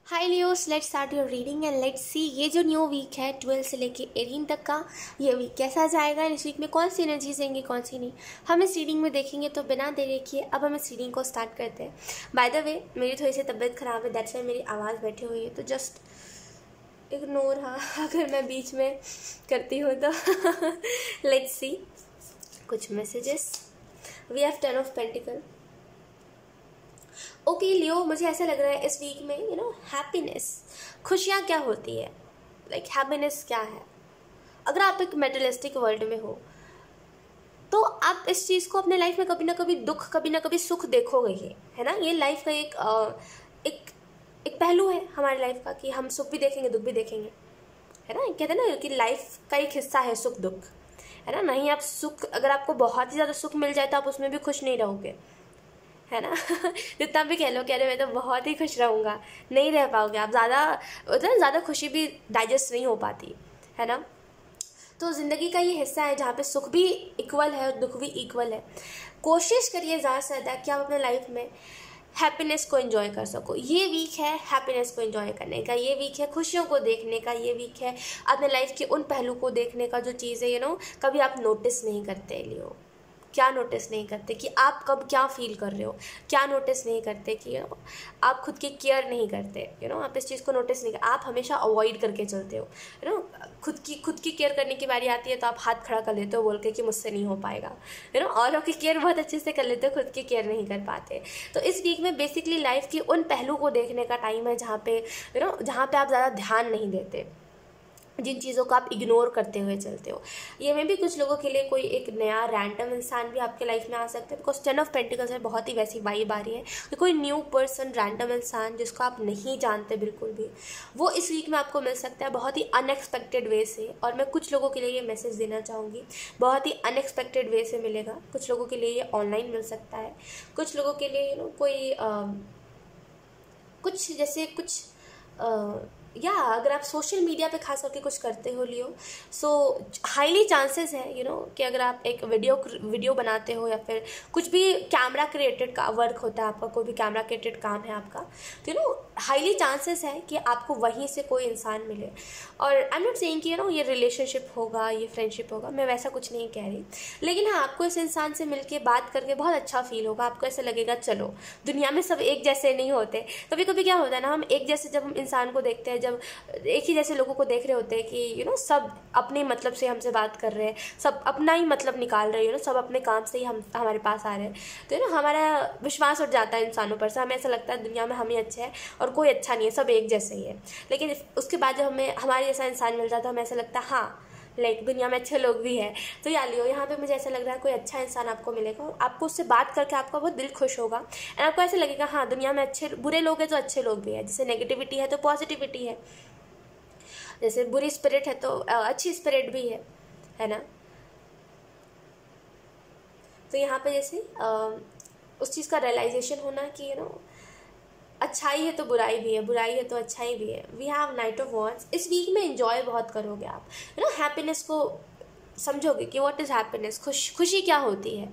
High Leos, let's start your reading and let's see ये जो new week है 12 से लेके 18 तक का, ये वीक कैसा जाएगा। इस वीक में कौन सी एनर्जीज आएंगी, कौन सी नहीं, हम इस रीडिंग में देखेंगे। तो बिना देरी किए अब हम इस रीडिंग को स्टार्ट करते हैं। बाय द वे, मेरी थोड़ी सी तबीयत ख़राब है, दैट्स वाई मेरी आवाज़ बैठी हुई है, तो जस्ट इग्नोर हाँ अगर मैं बीच में करती हूँ तो लेट्स सी कुछ messages. We have 10 of pentacle. Okay Leo, मुझे ऐसा लग रहा है इस वीक में हैप्पीनेस, खुशियाँ क्या होती है, लाइक हैप्पीनेस क्या है। अगर आप एक मेटलिस्टिक वर्ल्ड में हो तो आप इस चीज़ को अपने लाइफ में कभी ना कभी दुख, कभी ना कभी सुख देखोगे ही, है ना। ये लाइफ का एक एक पहलू है हमारी लाइफ का कि हम सुख भी देखेंगे, दुख भी देखेंगे, है ना। कहते हैं ना कि लाइफ का एक हिस्सा है सुख दुख, है ना। नहीं आप सुख, अगर आपको बहुत ही ज़्यादा सुख मिल जाए तो आप उसमें भी खुश नहीं रहोगे, है ना जितना भी कह लो कह रहे मैं तो बहुत ही खुश रहूँगा, नहीं रह पाओगे आप। ज़्यादा खुशी भी डाइजेस्ट नहीं हो पाती, है ना। तो ज़िंदगी का ये हिस्सा है जहाँ पे सुख भी इक्वल है और दुख भी इक्वल है। कोशिश करिए ज़्यादा से ज़्यादा कि आप अपने लाइफ में हैप्पीनेस को एंजॉय कर सको। ये वीक है हैप्पीनेस को एंजॉय करने का, ये वीक है खुशियों को देखने का, ये वीक है अपने लाइफ के उन पहलू को देखने का जो चीज़ें कभी आप नोटिस नहीं करते। लियो, क्या नोटिस नहीं करते कि आप कब क्या फील कर रहे हो, क्या नोटिस नहीं करते कि आप खुद की केयर नहीं करते, आप इस चीज़ को नोटिस नहीं करते, आप हमेशा अवॉइड करके चलते हो, खुद की केयर करने की बारी आती है तो आप हाथ खड़ा कर लेते हो बोल के कि मुझसे नहीं हो पाएगा, औरों की केयर बहुत अच्छे से कर लेते हो, खुद की केयर नहीं कर पाते। तो इस वीक में बेसिकली लाइफ के उन पहलू को देखने का टाइम है जहाँ पे आप ज़्यादा ध्यान नहीं देते, जिन चीज़ों को आप इग्नोर करते हुए चलते हो। ये में भी कुछ लोगों के लिए कोई एक नया रैंडम इंसान भी आपके लाइफ में आ सकता है, बिकॉज 10 ऑफ पेंटिकल्स में बहुत ही वैसी वाइब आ रही है कि कोई न्यू पर्सन, रैंडम इंसान जिसको आप नहीं जानते बिल्कुल भी, वो इस वीक में आपको मिल सकता है बहुत ही अनएक्सपेक्टेड वे से। और मैं कुछ लोगों के लिए ये मैसेज देना चाहूँगी, बहुत ही अनएक्सपेक्टेड वे से मिलेगा। कुछ लोगों के लिए ये ऑनलाइन मिल सकता है, कुछ लोगों के लिए कोई कुछ या अगर आप सोशल मीडिया पे खास करके कुछ करते हो लियो, सो हाईली चांसेस है कि अगर आप एक वीडियो बनाते हो या फिर कुछ भी कैमरा क्रिएटेड का वर्क होता है आपका, कोई भी कैमरा क्रिएटेड काम है आपका, तो हाईली चांसेस है कि आपको वहीं से कोई इंसान मिले। और आई एम नॉट सेइंग कि ये रिलेशनशिप होगा, ये फ्रेंडशिप होगा, मैं वैसा कुछ नहीं कह रही, लेकिन हाँ आपको इस इंसान से मिलके बात करके बहुत अच्छा फील होगा। आपको ऐसा लगेगा चलो दुनिया में सब एक जैसे नहीं होते। कभी कभी क्या होता है ना, हम एक जैसे जब हम इंसान को देखते हैं, जब एक ही जैसे लोगों को देख रहे होते हैं कि सब अपने मतलब से हमसे बात कर रहे हैं, सब अपना ही मतलब निकाल रहे हैं, सब अपने काम से ही हमारे पास आ रहे हैं, तो हमारा विश्वास उठ जाता है इंसानों पर से। हमें ऐसा लगता है दुनिया में हम ही अच्छे हैं और कोई अच्छा नहीं है, सब एक जैसे ही है। लेकिन उसके बाद जब हमें हमारे जैसा इंसान मिल जाता है, हमें ऐसा लगता है हाँ लाइक दुनिया में अच्छे लोग भी हैं। तो या लियो, यहाँ पे मुझे ऐसा लग रहा है कोई अच्छा इंसान आपको मिलेगा, आपको उससे बात करके आपका बहुत दिल खुश होगा एंड आपको ऐसा लगेगा हाँ दुनिया में अच्छे बुरे लोग हैं तो अच्छे लोग भी हैं, जैसे नेगेटिविटी है तो पॉजिटिविटी है, जैसे बुरी स्पिरिट है तो अच्छी स्पिरिट भी है ना। तो यहाँ पे जैसे उस चीज़ का रियलाइजेशन होना कि अच्छाई है तो बुराई भी है, बुराई है तो अच्छाई भी है। We have knight of wands. इस वीक में एंजॉय बहुत करोगे आप, हैप्पीनेस को समझोगे कि व्हाट इज़ हैप्पीनेस, खुशी क्या होती है,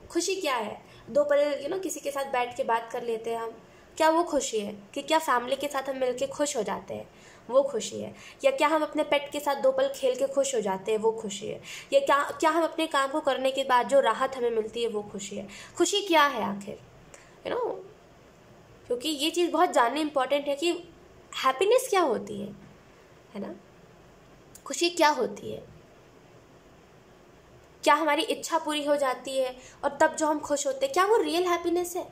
खुशी क्या है। दो पल किसी के साथ बैठ के बात कर लेते हैं हम, क्या वो खुशी है? कि क्या फैमिली के साथ हम मिलके खुश हो जाते हैं, वो खुशी है। या क्या हम अपने पेट के साथ 2 पल खेल के खुश हो जाते हैं, वो खुशी है। या क्या हम अपने काम को करने के बाद जो राहत हमें मिलती है, वो खुशी है। खुशी क्या है आखिर, क्योंकि ये चीज़ बहुत जाननी इंपॉर्टेंट है कि हैप्पीनेस क्या होती है ना। खुशी क्या होती है? क्या हमारी इच्छा पूरी हो जाती है और तब जो हम खुश होते हैं, क्या वो रियल हैप्पीनेस है?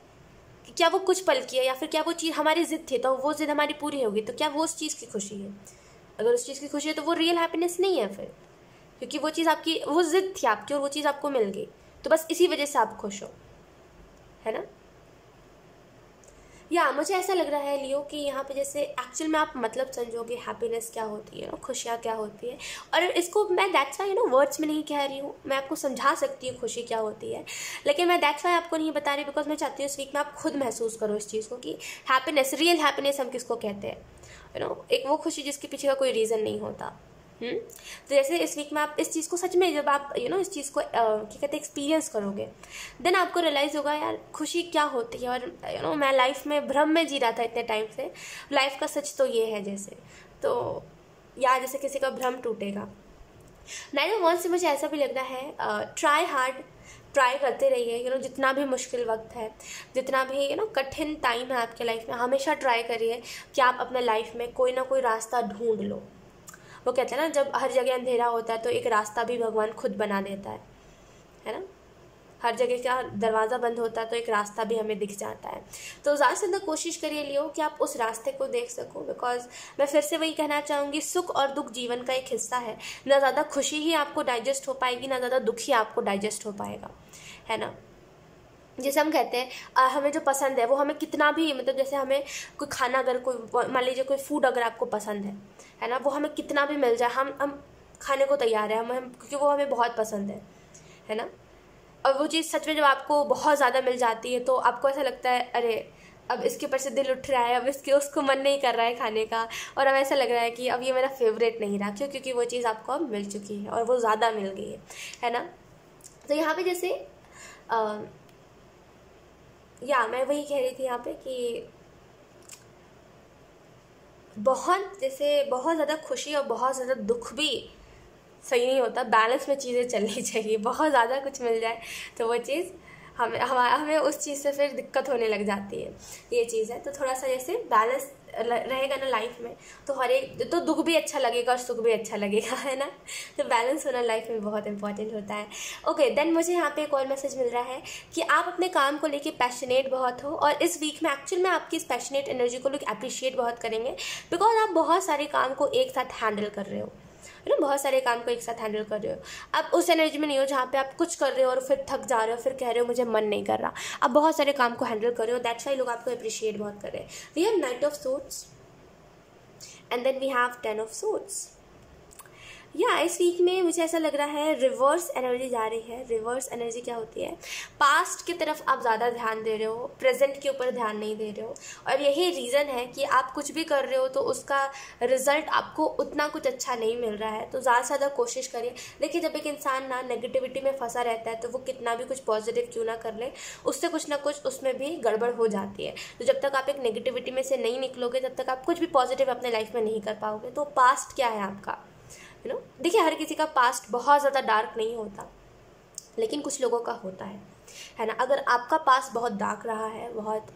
क्या वो कुछ पल की है, या फिर क्या वो चीज़ हमारी ज़िद थी तो वो ज़िद हमारी पूरी होगी, तो क्या वो उस चीज़ की खुशी है? अगर उस चीज़ की खुशी है तो वो रियल हैप्पीनेस नहीं है फिर, क्योंकि वो चीज़ आपकी, वो ज़िद थी आपकी और वो चीज़ आपको मिल गई, तो बस इसी वजह से आप खुश हो, है ना। या मुझे ऐसा लग रहा है लियो कि यहाँ पे जैसे एक्चुअल में आप मतलब समझोगे हैप्पीनेस क्या होती है, खुशियाँ क्या होती है। और इसको मैं दैट्स वाई वर्ड्स में नहीं कह रही हूँ, मैं आपको समझा सकती हूँ खुशी क्या होती है, लेकिन मैं दैट्स वाई आपको नहीं बता रही, बिकॉज मैं चाहती हूँ इस वीक में आप खुद महसूस करो इस चीज़ को कि हैप्पीनेस, रियल हैप्पीनेस हम किसको कहते हैं, एक वो खुशी जिसके पीछे का कोई रीज़न नहीं होता, तो जैसे इस वीक में आप इस चीज़ को सच में जब आप इस चीज़ को क्या कहते हैं एक्सपीरियंस करोगे, देन आपको रियलाइज़ होगा यार खुशी क्या होती है। और मैं लाइफ में भ्रम में जी रहा था इतने टाइम से, लाइफ का सच तो ये है जैसे, तो यार जैसे किसी का भ्रम टूटेगा। नाइट ऑफ वांड्स से मुझे ऐसा भी लग रहा है ट्राई हार्ड, ट्राई करते रहिए। जितना भी मुश्किल वक्त है, जितना भी कठिन टाइम है आपके लाइफ में, हमेशा ट्राई करिए कि आप अपने लाइफ में कोई ना कोई रास्ता ढूंढ लो। वो कहते हैं ना, जब हर जगह अंधेरा होता है तो एक रास्ता भी भगवान खुद बना देता है ना। हर जगह का दरवाज़ा बंद होता है तो एक रास्ता भी हमें दिख जाता है। तो ज़्यादा से ज़्यादा कोशिश करिए लियो कि आप उस रास्ते को देख सको। बिकॉज मैं फिर से वही कहना चाहूँगी, सुख और दुख जीवन का एक हिस्सा है। ना ज़्यादा खुशी ही आपको डाइजेस्ट हो पाएगी, ना ज़्यादा दुख ही आपको डाइजेस्ट हो पाएगा, है ना। जैसे हम कहते हैं हमें जो पसंद है वो हमें कितना भी, मतलब जैसे हमें कोई खाना, अगर कोई मान लीजिए कोई फूड अगर आपको पसंद है ना, वो हमें कितना भी मिल जाए, हम खाने को तैयार है, हम क्योंकि वो हमें बहुत पसंद है ना। और वो चीज़ सच में जब आपको बहुत ज़्यादा मिल जाती है तो आपको ऐसा लगता है अरे अब इसके ऊपर से दिल उठ रहा है, अब उसको मन नहीं कर रहा है खाने का, और अब ऐसा लग रहा है कि अब ये मेरा फेवरेट नहीं रहा। क्यों? क्योंकि वो चीज़ आपको अब मिल चुकी है और वो ज़्यादा मिल गई है ना। तो यहाँ पे जैसे मैं वही कह रही थी यहाँ पे कि बहुत ज़्यादा खुशी और बहुत ज़्यादा दुख भी सही नहीं होता। बैलेंस में चीज़ें चलनी चाहिए। बहुत ज़्यादा कुछ मिल जाए तो वो चीज़ हमें उस चीज़ से फिर दिक्कत होने लग जाती है। ये चीज़ है, तो थोड़ा सा जैसे बैलेंस रहेगा ना लाइफ में, तो हर एक तो दुख भी अच्छा लगेगा और सुख भी अच्छा लगेगा, है ना। तो बैलेंस होना लाइफ में बहुत इंपॉर्टेंट होता है। ओके, देन मुझे यहाँ पे एक और मैसेज मिल रहा है कि आप अपने काम को लेके पैशनेट बहुत हो, और इस वीक में एक्चुअल में आपकी इस पैशनेट एनर्जी को लोग अप्रिशिएट बहुत करेंगे। बिकॉज आप बहुत सारे काम को एक साथ हैंडल कर रहे हो, बहुत सारे काम को एक साथ हैंडल कर रहे हो। आप उस एनर्जी में नहीं हो जहाँ पे आप कुछ कर रहे हो और फिर थक जा रहे हो, फिर कह रहे हो मुझे मन नहीं कर रहा। आप बहुत सारे काम को हैंडल कर रहे हो, दैट्स व्हाई लोग आपको अप्रिशिएट बहुत कर रहे हैं। We have knight of swords and then we have 10 of swords. इस वीक में मुझे ऐसा लग रहा है रिवर्स एनर्जी जा रही है। रिवर्स एनर्जी क्या होती है? पास्ट की तरफ आप ज़्यादा ध्यान दे रहे हो, प्रेजेंट के ऊपर ध्यान नहीं दे रहे हो, और यही रीज़न है कि आप कुछ भी कर रहे हो तो उसका रिजल्ट आपको उतना कुछ अच्छा नहीं मिल रहा है। तो ज़्यादा से ज़्यादा कोशिश करिए। देखिए, जब एक इंसान ना नेगेटिविटी में फंसा रहता है तो वो कितना भी कुछ पॉजिटिव क्यों ना कर ले, उससे कुछ ना कुछ उसमें भी गड़बड़ हो जाती है। तो जब तक आप एक नेगेटिविटी में से नहीं निकलोगे तब तक आप कुछ भी पॉजिटिव अपने लाइफ में नहीं कर पाओगे। तो पास्ट क्या है आपका, देखिए हर किसी का पास्ट बहुत ज़्यादा डार्क नहीं होता, लेकिन कुछ लोगों का होता है ना। अगर आपका पास्ट बहुत डार्क रहा है, बहुत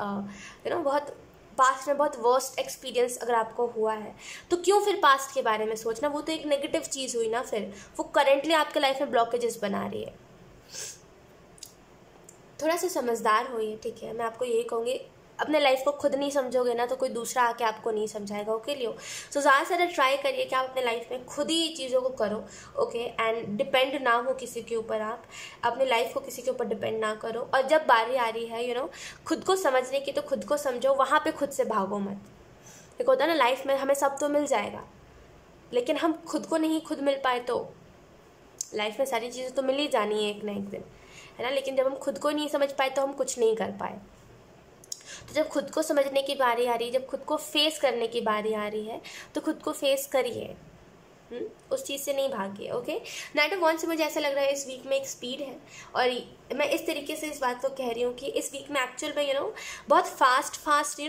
पास्ट में बहुत वर्स्ट एक्सपीरियंस अगर आपको हुआ है, तो क्यों फिर पास्ट के बारे में सोचना? वो तो एक नेगेटिव चीज़ हुई ना, फिर वो करेंटली आपके लाइफ में ब्लॉकेजेस बना रही है। थोड़ा सा समझदार होइए, ठीक है। मैं आपको यही कहूँगी, अपने लाइफ को खुद नहीं समझोगे ना तो कोई दूसरा आके आपको नहीं समझाएगा। ओके लियो, सो ज़्यादा से ज़्यादा ट्राई करिए कि आप अपने लाइफ में खुद ही चीज़ों को करो। ओके, एंड डिपेंड ना हो किसी के ऊपर। आप अपनी लाइफ को किसी के ऊपर डिपेंड ना करो, और जब बारी आ रही है खुद को समझने की तो खुद को समझो, वहाँ पे खुद से भागो मत। एक होता है ना लाइफ में, हमें सब तो मिल जाएगा, लेकिन हम खुद को नहीं खुद मिल पाए तो लाइफ में सारी चीज़ें तो मिल ही जानी है एक ना एक दिन, है ना। लेकिन जब हम खुद को नहीं समझ पाए तो हम कुछ नहीं कर पाए। तो जब खुद को समझने की बारी आ रही है, जब खुद को फेस करने की बारी आ रही है, तो खुद को फेस करिए, उस चीज़ से नहीं भागिए। ओके, नाइट ऑफ वांड्स से मुझे ऐसा लग रहा है इस वीक में एक स्पीड है, और मैं इस तरीके से इस बात को कह रही हूँ कि इस वीक में एक्चुअल में बहुत फास्ट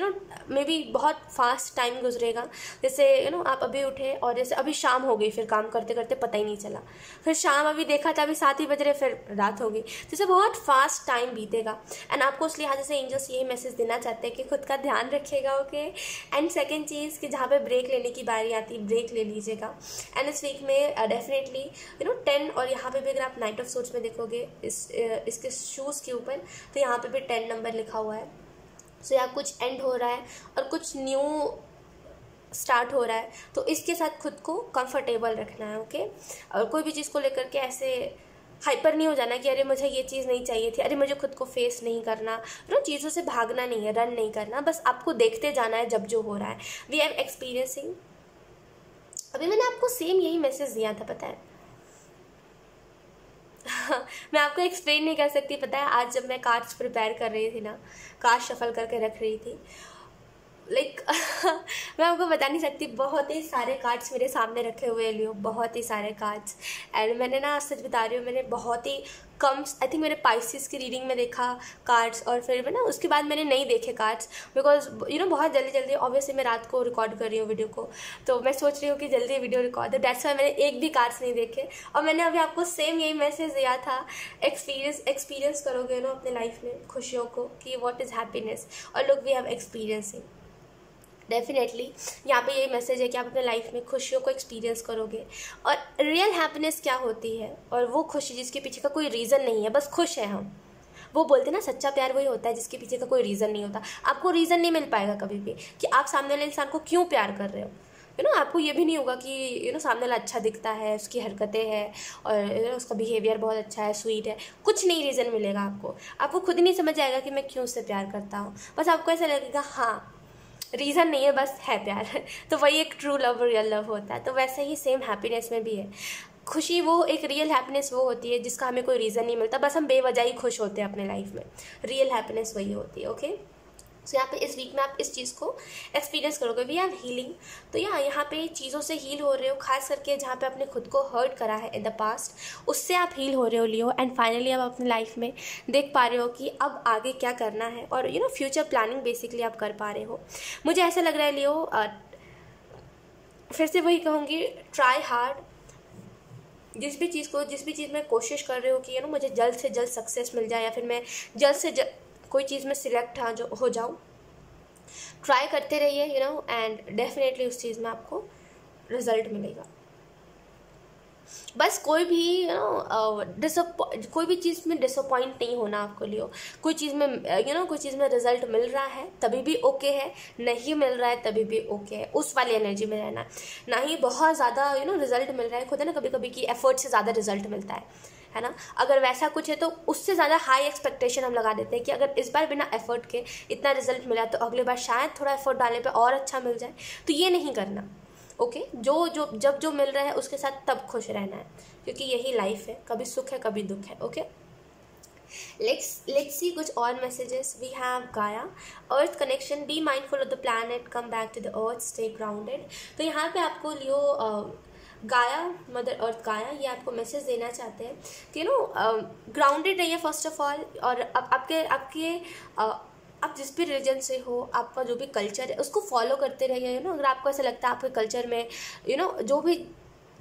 मे बी बहुत फास्ट टाइम गुजरेगा। जैसे आप अभी उठे और जैसे अभी शाम हो गई, फिर काम करते करते पता ही नहीं चला, फिर शाम अभी देखा था अभी 7 ही बज रहे, फिर रात हो गई। जैसे बहुत फास्ट टाइम बीतेगा, एंड आपको उस लिहाज से एंजल्स यही मैसेज देना चाहते हैं कि खुद का ध्यान रखिएगा। ओके, एंड सेकेंड चीज़ कि जहाँ पे ब्रेक लेने की बारी आती है, ब्रेक ले लीजिएगा। एंड इस वीक में डेफिनेटली 10, और यहाँ पे भी अगर आप नाइट ऑफ सोर्ड्स में देखोगे इसके शूज़ के ऊपर, तो यहाँ पे भी 10 नंबर लिखा हुआ है। सो यहाँ कुछ एंड हो रहा है और कुछ न्यू स्टार्ट हो रहा है, तो इसके साथ खुद को कंफर्टेबल रखना है। ओके, और कोई भी चीज़ को लेकर के ऐसे हाइपर नहीं हो जाना कि अरे मुझे ये चीज़ नहीं चाहिए थी, अरे मुझे खुद को फेस नहीं करना, चीज़ों से भागना नहीं है, रन नहीं करना, बस आपको देखते जाना है जब जो हो रहा है। वी आर एक्सपीरियंसिंग, अभी मैंने आपको सेम यही मैसेज दिया था, पता है। मैं आपको एक्सप्लेन नहीं कर सकती, पता है। आज जब मैं कार्ड्स प्रिपेयर कर रही थी ना, कार्ड शफल करके रख रही थी, लाइक मैं आपको बता नहीं सकती, बहुत ही सारे कार्ड्स मेरे सामने रखे हुए हैं लियो, बहुत ही सारे कार्ड्स। एंड मैंने ना सच बता रही हूँ, मैंने बहुत ही कम, आई थिंक मैंने पाइसिस की रीडिंग में देखा कार्ड्स, और फिर ना उसके बाद मैंने नहीं देखे कार्ड्स, बिकॉज बहुत जल्दी ऑब्वियसली मैं रात को रिकॉर्ड कर रही हूँ वीडियो को, तो मैं सोच रही हूँ कि जल्दी वीडियो रिकॉर्ड है, दैट्स वाई मैंने एक भी कार्ड्स नहीं देखे। और मैंने अभी आपको सेम यही मैसेज दिया था, एक्सपीरियंस करोगे अपने लाइफ में खुशियों को, कि व्हाट इज़ हैप्पीनेस, और look we have experiencing. Definitely यहाँ पे ये मैसेज है कि आप अपने लाइफ में खुशियों को एक्सपीरियंस करोगे। और रियल हैप्पीनेस क्या होती है, और वो खुशी जिसके पीछे का कोई रीज़न नहीं है, बस खुश है हम। वो बोलते हैं ना, सच्चा प्यार वही होता है जिसके पीछे का कोई रीज़न नहीं होता। आपको रीज़न नहीं मिल पाएगा कभी भी कि आप सामने वाले इंसान को क्यों प्यार कर रहे हो। आपको ये भी नहीं होगा कि सामने वाला अच्छा दिखता है, उसकी हरकतें हैं, और उसका बिहेवियर बहुत अच्छा है, स्वीट है, कुछ नहीं रीज़न मिलेगा आपको खुद ही नहीं समझ आएगा कि मैं क्यों उससे प्यार करता हूँ। बस आपको ऐसा लगेगा हाँ रीज़न नहीं है, बस है प्यार। तो वही एक ट्रू लव, रियल लव होता है। तो वैसे ही सेम हैप्पीनेस में भी है। खुशी वो एक रियल हैप्पीनेस वो होती है जिसका हमें कोई रीज़न नहीं मिलता, बस हम बेवजह ही खुश होते हैं अपने लाइफ में। रियल हैप्पीनेस वही होती है। ओके, सो यहाँ पे इस वीक में आप इस चीज़ को एक्सपीरियंस करोगे। वी हैव हीलिंग, तो यहाँ पे चीज़ों से हील हो रहे हो, खास करके जहाँ पे आपने खुद को हर्ट करा है इन द पास्ट, उससे आप हील हो रहे हो लियो। एंड फाइनली आप अपने लाइफ में देख पा रहे हो कि अब आगे क्या करना है, और फ्यूचर प्लानिंग बेसिकली आप कर पा रहे हो। मुझे ऐसा लग रहा है लियो, फिर से वही कहूँगी, ट्राई हार्ड। जिस भी चीज़ में कोशिश कर रहे हो कि मुझे जल्द से जल्द सक्सेस मिल जाए, या फिर मैं जल्द से जल्द कोई चीज़ में सिलेक्ट हो जाऊँ, ट्राई करते रहिए एंड डेफिनेटली उस चीज़ में आपको रिजल्ट मिलेगा। बस कोई भी कोई भी चीज़ में डिसअपॉइंट नहीं होना आपको लियो। कोई चीज़ में रिजल्ट मिल रहा है तभी भी ओके है, नहीं मिल रहा है तभी भी ओके है। उस वाली एनर्जी में रहना, ना ही बहुत ज़्यादा रिजल्ट मिल रहा है। खुद है ना, कभी कभी की एफर्ट से ज़्यादा रिजल्ट मिलता है ना। अगर वैसा कुछ है तो उससे ज़्यादा हाई एक्सपेक्टेशन हम लगा देते हैं कि अगर इस बार बिना एफर्ट के इतना रिजल्ट मिला तो अगले बार शायद थोड़ा एफर्ट डालने पे और अच्छा मिल जाए। तो ये नहीं करना। ओके, जब जो मिल रहा है उसके साथ तब खुश रहना है, क्योंकि यही लाइफ है, कभी सुख है कभी दुख है। ओके, let's see कुछ और messages. We have Gaia, earth connection, be mindful of the planet, come back to the earth, stay grounded. तो यहाँ पे आपको लियो गाया, मदर अर्थ गाया, ये आपको मैसेज देना चाहते हैं कि ग्राउंडेड रहिए फर्स्ट ऑफ ऑल। और अब आपके आप जिस भी रिलीजन से हो, आपका जो भी कल्चर है उसको फॉलो करते रहिए। अगर आपको ऐसा लगता है आपके कल्चर में जो भी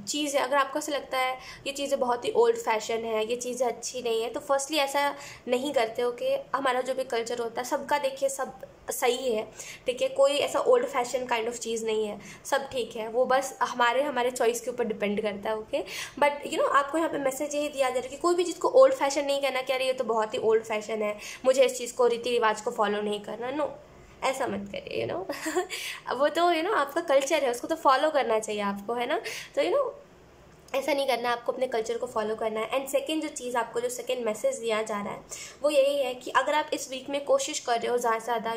चीज़ है, अगर आपको ऐसा लगता है ये चीज़ें बहुत ही ओल्ड फैशन है, ये चीज़ें अच्छी नहीं है, तो फर्स्टली ऐसा नहीं करते हो कि हमारा जो भी कल्चर होता है सबका देखिए सब सही है, ठीक है, कोई ऐसा ओल्ड फैशन काइंड ऑफ चीज़ नहीं है, सब ठीक है, वो बस हमारे चॉइस के ऊपर डिपेंड करता है। ओके, बट आपको यहाँ पे मैसेज यही दिया जा रहा है कि कोई भी चीज़ को ओल्ड फैशन नहीं कहना कि अरे ये तो बहुत ही ओल्ड फैशन है, मुझे इस चीज़ को रीति रिवाज को फॉलो नहीं करना। नो, ऐसा मत करिए। वो तो आपका कल्चर है, उसको तो फॉलो करना चाहिए आपको, है ना। तो ऐसा नहीं करना, आपको अपने कल्चर को फॉलो करना है। एंड सेकंड जो चीज़ आपको जो सेकंड मैसेज दिया जा रहा है वो यही है कि अगर आप इस वीक में कोशिश कर रहे हो ज़्यादा से ज़्यादा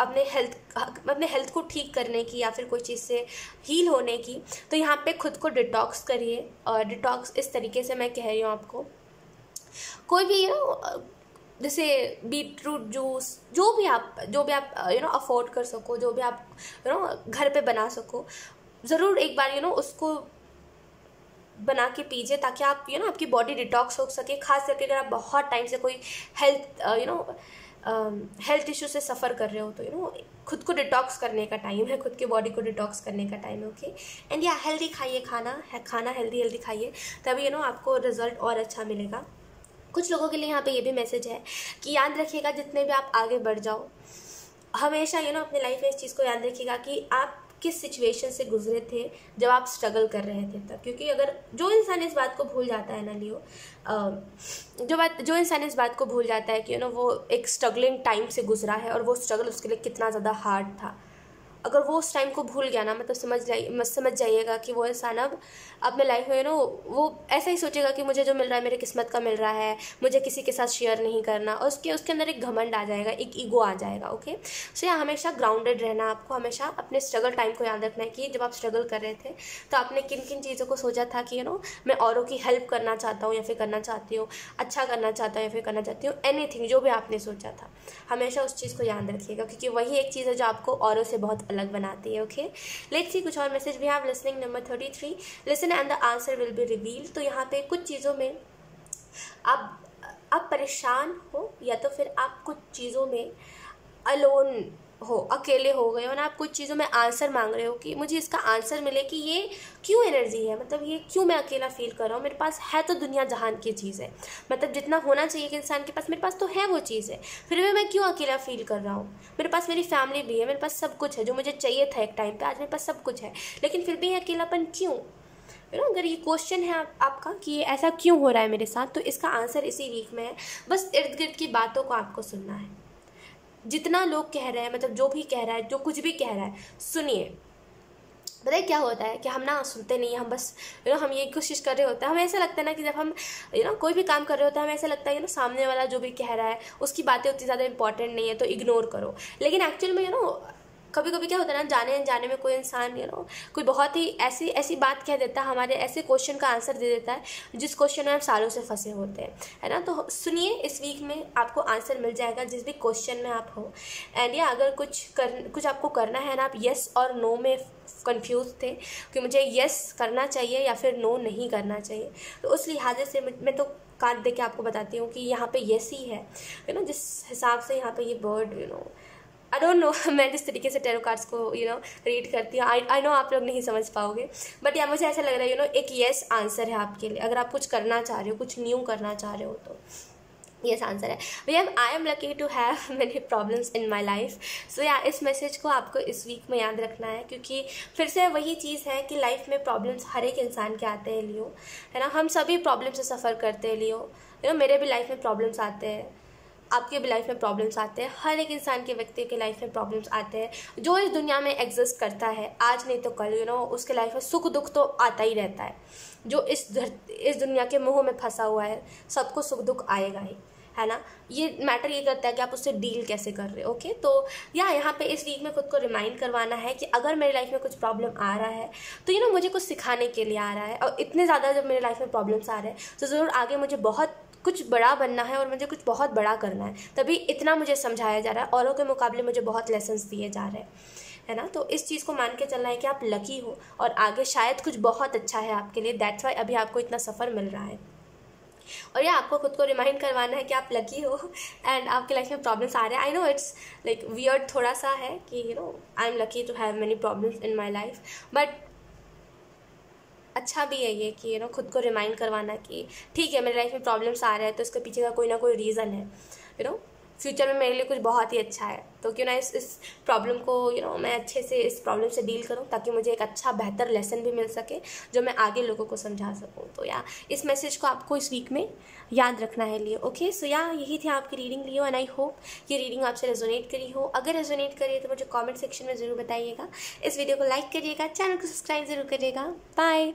अपने हेल्थ को ठीक करने की, या फिर कोई चीज़ से हील होने की, तो यहाँ पे खुद को डिटॉक्स करिए। और डिटॉक्स इस तरीके से मैं कह रही हूँ आपको, कोई भी जैसे बीटरूट जूस, जो भी आप अफोर्ड कर सको, जो भी आप घर पे बना सको, ज़रूर एक बार उसको बना के पीजिए, ताकि आप आपकी बॉडी डिटॉक्स हो सके। खास करके अगर आप बहुत टाइम से कोई हेल्थ इशू से सफ़र कर रहे हो, तो खुद को डिटॉक्स करने का टाइम है, खुद की बॉडी को डिटॉक्स करने का टाइम है। ओके, एंड या हेल्दी खाइए, खाना हेल्दी खाइए, तभी आपको रिजल्ट और अच्छा मिलेगा। कुछ लोगों के लिए यहाँ पे ये भी मैसेज है कि याद रखिएगा जितने भी आप आगे बढ़ जाओ, हमेशा अपने लाइफ में इस चीज़ को याद रखिएगा कि आप किस सिचुएशन से गुजरे थे जब आप स्ट्रगल कर रहे थे तब। क्योंकि अगर जो इंसान इस बात को भूल जाता है ना लियो, जो इंसान इस बात को भूल जाता है कि वो एक स्ट्रगलिंग टाइम से गुजरा है और वो स्ट्रगल उसके लिए कितना ज़्यादा हार्ड था, अगर वो उस टाइम को भूल गया ना, मतलब समझ जाइएगा कि वो इंसान अब अपने लाइफ में वो ऐसा ही सोचेगा कि मुझे जो मिल रहा है मेरे किस्मत का मिल रहा है, मुझे किसी के साथ शेयर नहीं करना, और उसके अंदर एक घमंड आ जाएगा, एक ईगो आ जाएगा। ओके, सो यहाँ हमेशा ग्राउंडेड रहना, आपको हमेशा अपने स्ट्रगल टाइम को याद रखना है कि जब आप स्ट्रगल कर रहे थे तो आपने किन किन चीज़ों को सोचा था कि मैं औरों की हेल्प करना चाहता हूँ या फिर करना चाहती हूँ, अच्छा करना चाहता हूँ या फिर करना चाहती हूँ, एनीथिंग जो भी आपने सोचा था, हमेशा उस चीज़ को याद रखिएगा, क्योंकि वही एक चीज़ है जो आपको औरों से बहुत अलग बनाती है। ओके, लेट्स सी कुछ और मैसेज भी have. Listening number 33, listen and the answer will be reveal. तो यहाँ पे कुछ चीज़ों में आप परेशान हो, या तो फिर आप कुछ चीज़ों में अलोन हो, अकेले हो गए हो ना, आप कुछ चीज़ों में आंसर मांग रहे हो कि मुझे इसका आंसर मिले कि ये क्यों एनर्जी है, मतलब ये क्यों मैं अकेला फील कर रहा हूँ। मेरे पास है तो दुनिया जहान की चीज़ है, मतलब जितना होना चाहिए कि इंसान के पास, मेरे पास तो है वो चीज़ है, फिर भी मैं क्यों अकेला फील कर रहा हूँ। मेरे पास मेरी फैमिली भी है, मेरे पास सब कुछ है जो मुझे चाहिए था एक टाइम पर, आज मेरे पास सब कुछ है, लेकिन फिर भी ये अकेलापन क्यों। अगर ये क्वेश्चन है आपका कि ये ऐसा क्यों हो रहा है मेरे साथ, तो इसका आंसर इसी वीक में है। बस इर्द गिर्द की बातों को आपको सुनना है। जितना लोग कह रहे हैं, मतलब जो भी कह रहा है, जो कुछ भी कह रहा है, सुनिए। पता है क्या होता है कि हम ना सुनते नहीं हैं, हम बस हम ये कोशिश कर रहे होते हैं। हमें ऐसा लगता है ना कि जब हम कोई भी काम कर रहे होते हैं, हमें ऐसा लगता है सामने वाला जो भी कह रहा है उसकी बातें उतनी ज़्यादा इंपॉर्टेंट नहीं है तो इग्नोर करो। लेकिन एक्चुअल में कभी कभी क्या होता है ना, जाने अनजाने में कोई इंसान कोई बहुत ही ऐसी बात कह देता है, हमारे ऐसे क्वेश्चन का आंसर दे देता है जिस क्वेश्चन में हम सालों से फंसे होते हैं, है ना। तो सुनिए, इस वीक में आपको आंसर मिल जाएगा जिस भी क्वेश्चन में आप हो। एंड या अगर कुछ आपको करना है ना, आप येस और नो में कंफ्यूज थे कि मुझे येस करना चाहिए या फिर नो नहीं करना चाहिए, तो उस लिहाजे से मैं तो कार्ड दे के आपको बताती हूँ कि यहाँ पे येस ही है, जिस हिसाब से यहाँ पे ये वर्ड आई डोंट नो मैं जिस तरीके से टैरो कार्ड्स को रीड करती हूँ, आई नो आप लोग नहीं समझ पाओगे, बट या मुझे ऐसा लग रहा है एक येस आंसर है आपके लिए। अगर आप कुछ करना चाह रहे हो, कुछ न्यू करना चाह रहे हो, तो येस आंसर है। भैया I am lucky to have many problems in my life. So या इस मैसेज को आपको इस वीक में याद रखना है, क्योंकि फिर से वही चीज़ है कि लाइफ में प्रॉब्लम्स हर एक इंसान के आते हैं लियो, है ना। हम सभी प्रॉब्लम से सफ़र करते हैं लियो, मेरे भी लाइफ में प्रॉब्लम्स आते हैं, आपके भी लाइफ में प्रॉब्लम्स आते हैं, हर एक इंसान के व्यक्ति के लाइफ में प्रॉब्लम्स आते हैं। जो इस दुनिया में एग्जिस्ट करता है, आज नहीं तो कल उसके लाइफ में सुख दुख तो आता ही रहता है। जो इस दुनिया के मोह में फंसा हुआ है, सबको सुख दुख आएगा ही, है ना। ये मैटर ये करता है कि आप उससे डील कैसे कर रहे हो। ओके, तो यहाँ पे इस वीक में खुद को रिमाइंड करवाना है कि अगर मेरी लाइफ में कुछ प्रॉब्लम आ रहा है तो मुझे कुछ सिखाने के लिए आ रहा है, और इतने ज़्यादा जब मेरे लाइफ में प्रॉब्लम्स आ रहे हैं तो ज़रूर आगे मुझे बहुत कुछ बड़ा बनना है और मुझे कुछ बहुत बड़ा करना है, तभी इतना मुझे समझाया जा रहा है, औरों के मुकाबले मुझे बहुत लेसन्स दिए जा रहे हैं, है ना। तो इस चीज़ को मान के चलना है कि आप लकी हो और आगे शायद कुछ बहुत अच्छा है आपके लिए, दैट्स वाई अभी आपको इतना सफ़र मिल रहा है। और या आपको खुद को रिमाइंड करवाना है कि आप लकी हो एंड आपके लाइफ में प्रॉब्लम्स आ रहे हैं। I know it's like weird थोड़ा सा है कि I am lucky to have many problems in my life, but अच्छा भी है ये कि खुद को रिमाइंड करवाना कि ठीक है, मेरी लाइफ में प्रॉब्लम्स आ रहे हैं तो इसके पीछे का कोई ना कोई रीज़न है, फ्यूचर में मेरे लिए कुछ बहुत ही अच्छा है, तो क्यों ना इस प्रॉब्लम को मैं अच्छे से इस प्रॉब्लम से डील करूं, ताकि मुझे एक अच्छा बेहतर लेसन भी मिल सके जो मैं आगे लोगों को समझा सकूं। तो इस मैसेज को आपको इस वीक में याद रखना है लिए। ओके, सो यही थी आपकी reading Leo, and I hope ये रीडिंग आपसे रेजोनेट करी हो। अगर रेजोनेट करी है तो मुझे कॉमेंट सेक्शन में ज़रूर बताइएगा। इस वीडियो को लाइक करिएगा, चैनल को सब्सक्राइब ज़रूर करिएगा। बाय।